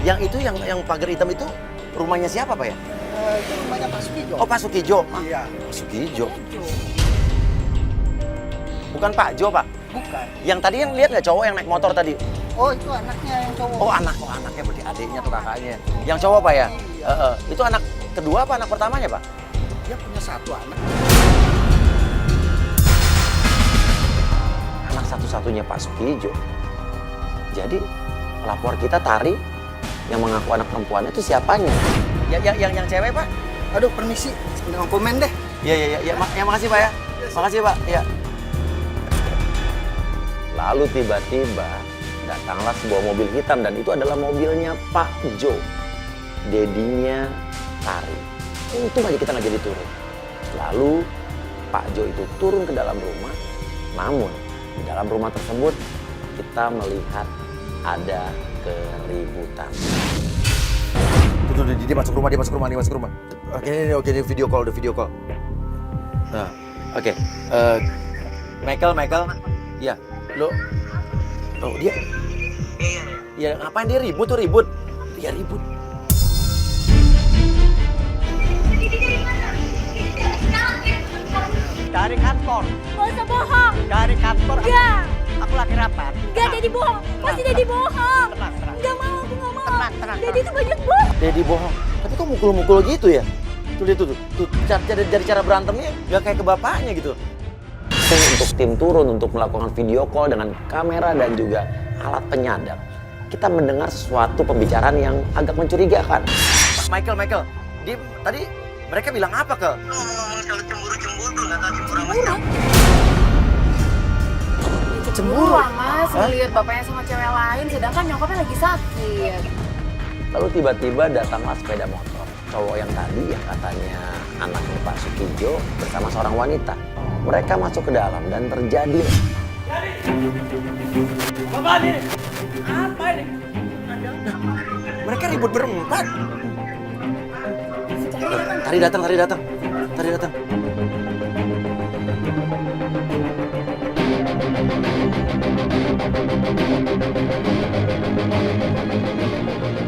Yang itu yang pagar hitam itu rumahnya siapa, Pak ya? Itu rumahnya Pak Sukijo. Oh, Pak Sukijo. Iya. Pak Sukijo. Bukan Pak Jo, Pak. Bukan. Yang tadi yang lihat nggak cowok yang naik motor tadi? Oh, itu anaknya yang cowok. Oh, anaknya berarti adiknya atau kakaknya. Yang cowok, Pak ya? Iya. Itu anak kedua apa anak pertamanya, Pak? Dia punya satu anak. Anak satu-satunya Pak Sukijo. Jadi pelapor kita Tari yang mengaku anak perempuannya itu siapanya? Yang cewek, Pak? Aduh, permisi. Jangan komen deh. Iya. Makasih, Pak ya. Makasih, Pak. Iya. Lalu tiba-tiba datanglah sebuah mobil hitam dan itu adalah mobilnya Pak Jo, dedinya Tari. Untung aja kita nggak jadi turun. Lalu Pak Jo itu turun ke dalam rumah, namun di dalam rumah tersebut kita melihat ada keributan. Tuh, dia masuk rumah. Oke, ini video call. Nah, oke. Michael, ya, lo, dia, ya ngapain dia ribut? Dia ribut. Dari kantor. Gak usah bohong. Dari kantor. Enggak. Aku lagi rapat. Enggak, Dedi bohong. Pasti Dedi bohong. Tenang. Enggak mau, aku nggak mau. Tenang. Dedi itu banyak bohong. Dedi bohong. Tapi kok mukul-mukul gitu ya? Tuh, dari cara berantemnya nggak kayak ke bapaknya gitu. Untuk tim turun untuk melakukan video call dengan kamera dan juga alat penyadap. Kita mendengar sesuatu pembicaraan yang agak mencurigakan. Michael, tadi mereka bilang apa ke? Ngomong kalau cemburu nggak tahu cemburu Murah. Cemburu? Lah mas, ngeliat bapaknya sama cewek lain, sedangkan nyokapnya lagi sakit. Lalu tiba-tiba datanglah sepeda motor. Cowok yang tadi yang katanya anaknya Pak Sukijo bersama seorang wanita. Mereka masuk ke dalam dan terjadi. Bapak ini. Apa ini? Mereka ribut berempat. Tari datang.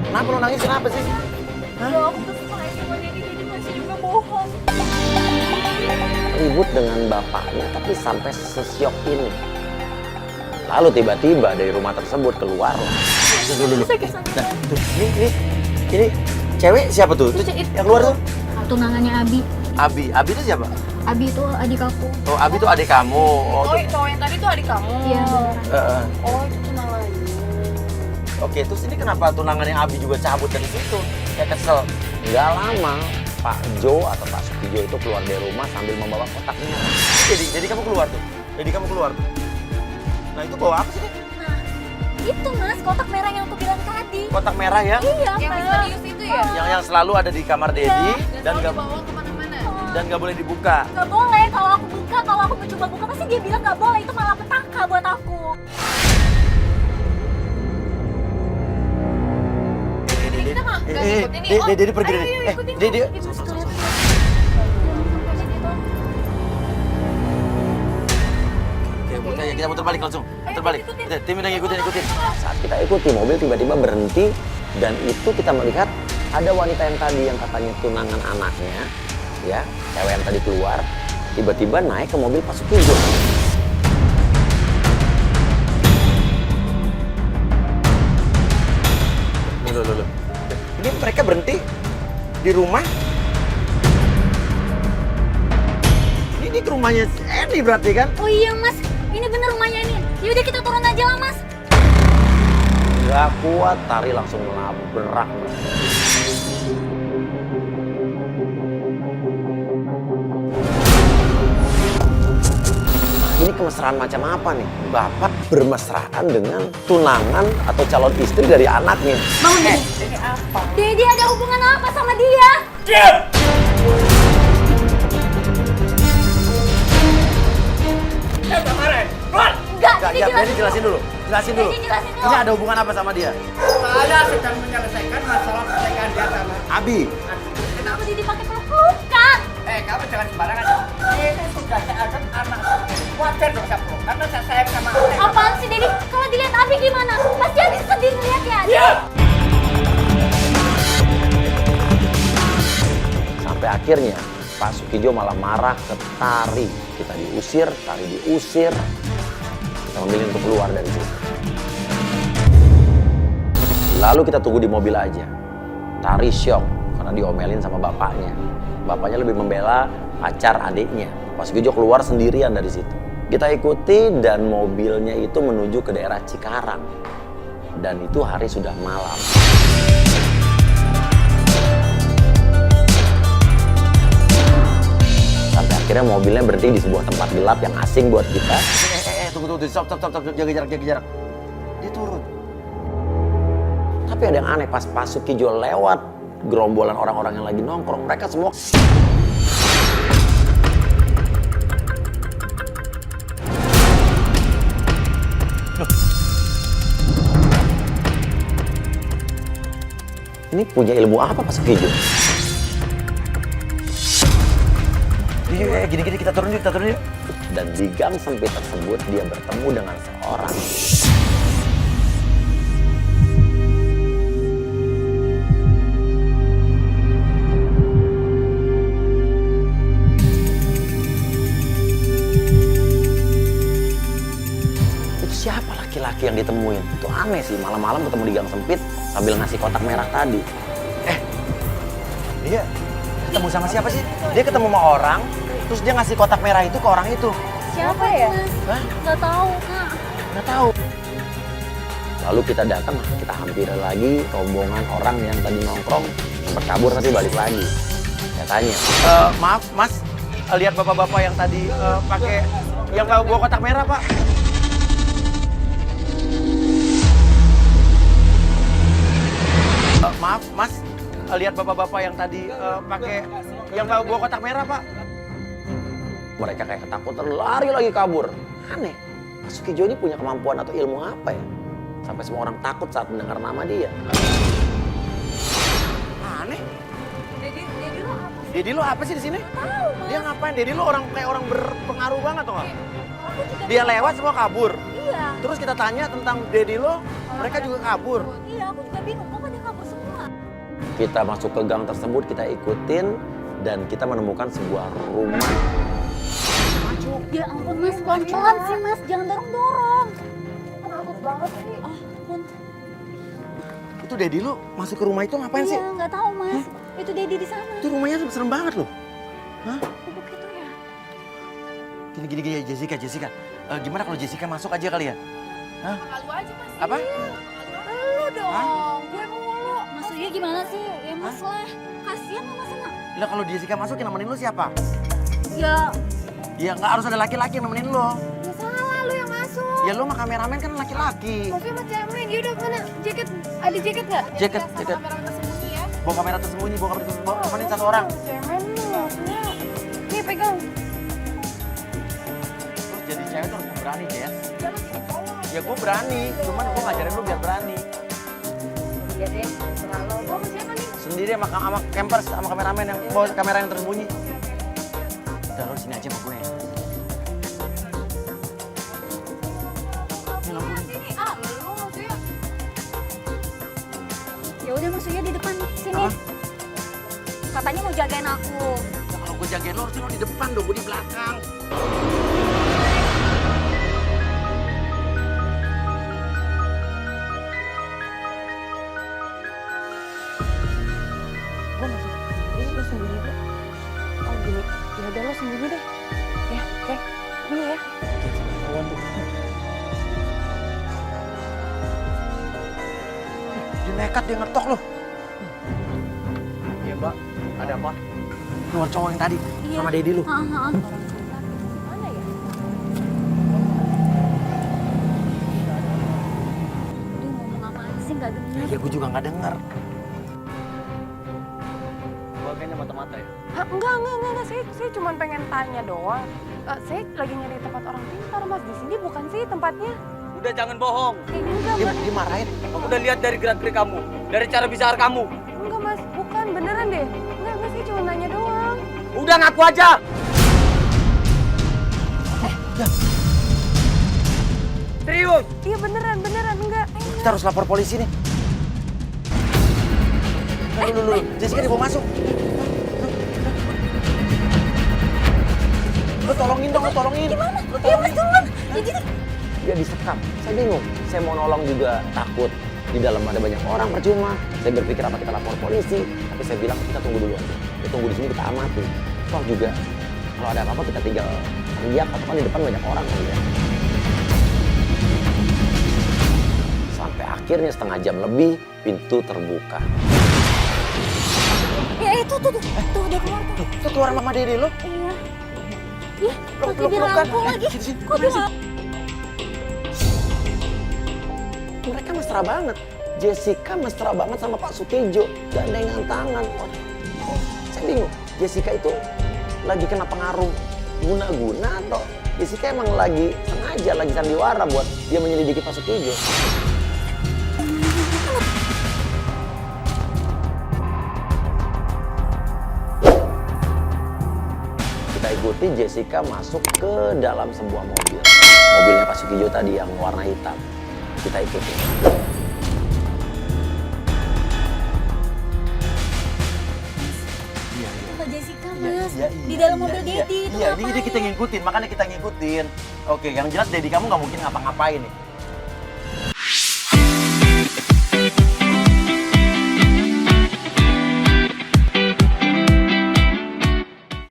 Kenapa lo nangis? Kenapa sih? Loh, aku tuh suka sama Dedi masih juga bohong. Ribut dengan bapaknya tapi sampai sesiok ini. Lalu tiba-tiba dari rumah tersebut keluar. Dulu. Nah, tuh, ini cewek siapa tuh? Itu yang keluar tuh? Tunangannya Abi. Abi itu siapa? Abi itu adik aku. Oh, Abi itu adik kamu. Oh, Oh, cowok yang tadi tuh adik kamu. Iya, beneran. Oh, itu tunangannya. Oke, terus ini kenapa tunangannya Abi juga cabut dari situ? Kayak kesel. Nggak lama, Pak Jo atau Pak Sukijo itu keluar dari rumah sambil membawa kotaknya. Jadi kamu keluar tuh? Nah, itu bawa apa sih? Nah, itu mas, kotak merah yang aku bilang tadi. Kotak merah ya? Iya, Yang Mas. misterius itu ya? Yang selalu ada di kamar Dedi dan Selalu nggak dibawa kemana-mana. nggak boleh dibuka. Nggak boleh, kalau aku mencoba buka pasti dia bilang nggak boleh, itu malah petaka buat aku. Ini kita nggak ngikutin nih. Oh, Dedi pergi Dedi. Dedi. Oke, kita muter balik langsung. Muter balik. Tim udah ngikutin. Saat kita ikuti mobil tiba-tiba berhenti dan itu kita melihat ada wanita yang tadi yang katanya tunangan anaknya, ya, cewek yang tadi keluar, tiba-tiba naik ke mobil Pak Sukijo. Loh. Ini mereka berhenti di rumah. Ini ke rumahnya Edi berarti kan? Oh iya mas, ini bener rumahnya ini. Yaudah kita turun aja lah mas. Gak kuat, Tari langsung nabrak. Ini kemesraan macam apa nih? Bapak bermesraan dengan tunangan atau calon istri dari anaknya. Bangun Dedi. Ini apa? Dedi ada hubungan apa sama dia? Diam! Kemarin, keluar! Enggak, Enggak, Dedi ya, jelasin Dedi jelasin dulu. Jelasin dulu. Dedi jelasin dulu. Ini ada hubungan apa sama dia? Saya sedang menyelesaikan masalah pernikahan dia sama Abi. Kenapa Dedi pakai peluk-pelukan? kamu jangan sembarangan. Ini sudah saya anggap anak. Wajar dong saya peluk, karena saya sayang sama anak. Apaan sih Dedi? Kalau dilihat Abi gimana? Pasti Abi sedih ngeliatnya. Diam! Sampai akhirnya Pak Sukijo malah marah ke Tari. Kita diusir, Tari diusir. Kita memilih untuk keluar dari situ. Lalu kita tunggu di mobil aja. Tari syok karena diomelin sama bapaknya. Bapaknya lebih membela pacar adiknya. Pak Sukijo keluar sendirian dari situ. Kita ikuti dan mobilnya itu menuju ke daerah Cikarang. Dan itu hari sudah malam. Sampai akhirnya mobilnya berhenti di sebuah tempat gelap yang asing buat kita. Tunggu, stop, jaga jarak. Dia turun. Tapi ada yang aneh, pas Pak Sukijo lewat gerombolan orang-orang yang lagi nongkrong, mereka semua ini punya ilmu apa Pak Sukijo? Gini kita turun yuk. Dan di gang sempit tersebut dia bertemu dengan seorang. Itu siapa laki-laki yang ditemuin? Itu aneh sih, malam-malam ketemu di gang sempit sambil ngasih kotak merah tadi. Dia ketemu sama siapa sih? Dia ketemu sama orang, terus dia ngasih kotak merah itu ke orang itu. Siapa ya? Hah? Nggak tahu, Kak. Nggak tahu. Lalu kita datang, kita hampir lagi rombongan orang yang tadi nongkrong sempat kabur tapi balik lagi. Saya tanya, Maaf, Mas. Lihat bapak-bapak yang tadi pakai yang bawa kotak merah, Pak. Maaf, Mas. Lihat bapak-bapak yang tadi pakai yang bawa kotak merah, Pak. mereka kayak ketakutan lari lagi kabur. Aneh, Pak Sukijo ini punya kemampuan atau ilmu apa ya? Sampai semua orang takut saat mendengar nama dia. Aneh. Dedi lo apa? Dedi lo apa sih di sini? Tahu, Mas. Dia ngapain? Dedi lo orang kayak orang berpengaruh banget tuh nggak? Aku juga Dia lewat semua kabur. Iya. Terus kita tanya tentang Dedi lo, mereka juga kabur. Iya, aku juga bingung. Kok pada kabur semua? Kita masuk ke gang tersebut, kita ikutin dan kita menemukan sebuah rumah. Ya ampun, Mas. Pelan-pelan sih, Mas. Jangan dorong-dorong. Takut banget sih. Ah, ampun. Itu Dedi lo masuk ke rumah itu ngapain sih? Iya, nggak tahu, Mas. Itu Dedi di sana. Itu rumahnya serem banget loh. Hah? Kok begitu ya? Gini, Jessica. Gimana kalau Jessica masuk aja kali ya? Hah? Lalu aja Mas. Apa? Lu dong. Gue mulu. Maksudnya gimana sih? Ya, Mas lah. Kasihan sama sana. Lah kalau Jessica masuk yang nemenin lo siapa? Ya, Ya nggak harus ada laki-laki yang nemenin lo. Ya salah lu yang masuk. Ya lo mah kameramen kan laki-laki. Maksudnya sama cewek. Ya udah mana? Jaket. Ada jaket nggak? Jaket. Kamera tersembunyi ya. Bawa kamera tersembunyi, temenin satu orang. Cemen lu maksudnya. Nih pegang. Terus jadi cewek tuh harus berani, Jess. Jangan ditolong. Ya gue berani, cuman gue ngajarin lo biar berani. Iya deh. Terlalu. Gua sama siapa nih? Sendiri sama campers, sama kameramen yang bawa kamera yang tersembunyi. Udah lo sini aja sama gue. Ini lampu nih. Sini. Ah, lu maksudnya. ya udah maksudnya di depan sini. Apa? Katanya mau jagain aku. Ya, kalau gue jagain lo harusnya lo di depan dong, gue di belakang. Gue masuk. Ini lo sembunyi deh. Oh gini. Ya udah lo sembunyi deh. Ya, oke. Ini ya. Dia nekat, dia ngetok lo. Iya mbak, ada apa? Keluar cowok yang tadi Iya. sama Dedi lo. Mana ya? Aduh, ngomong apaan sih nggak dengar. Ya gue juga nggak denger. Gue kayaknya mata-mata ya. Enggak. Saya cuma pengen tanya doang. Saya lagi nyari tempat orang pintar, Mas. Di sini bukan sih tempatnya. Udah jangan bohong. Enggak, Dia Mas. dimarahin. Aku udah lihat dari gerak-gerik kamu, dari cara bicara kamu. Enggak, Mas. Bukan, beneran deh. Enggak, saya cuma nanya doang. Udah ngaku aja. Serius? Iya, beneran. Enggak. Kita harus lapor polisi nih. Lu. Jessica dibawa masuk. dong, lo tolongin. Gimana? Iya mas duluan. Ya jadi Dia disekap. Saya bingung. Saya mau nolong juga takut. Di dalam ada banyak orang percuma. Saya berpikir apa kita lapor polisi. Tapi saya bilang kita tunggu dulu aja. Kita tunggu di sini kita amati. Toh juga kalau ada apa-apa kita tinggal teriak atau kan di depan banyak orang kan ya. Sampai akhirnya setengah jam lebih pintu terbuka. ya itu tuh udah keluar tuh. Itu keluar mama Dedi lo. Iya. Ih, pakai dirangkul lagi. Kok bisa? Mereka mesra banget. Jessica mesra banget sama Pak Sutijo. Gandengan tangan. Saya bingung. Jessica itu lagi kena pengaruh guna-guna atau Jessica emang lagi sengaja lagi sandiwara buat dia menyelidiki Pak Sutijo. Kita ikuti Jessica masuk ke dalam sebuah mobil. Mobilnya Pak Sutijo tadi yang warna hitam. Kita ikuti. Mbak Jessica mas, di dalam mobil Dedi itu Iya, ngapain? ini kita ngikutin, makanya kita ngikutin. Oke, yang jelas Dedi kamu nggak mungkin ngapa-ngapain nih.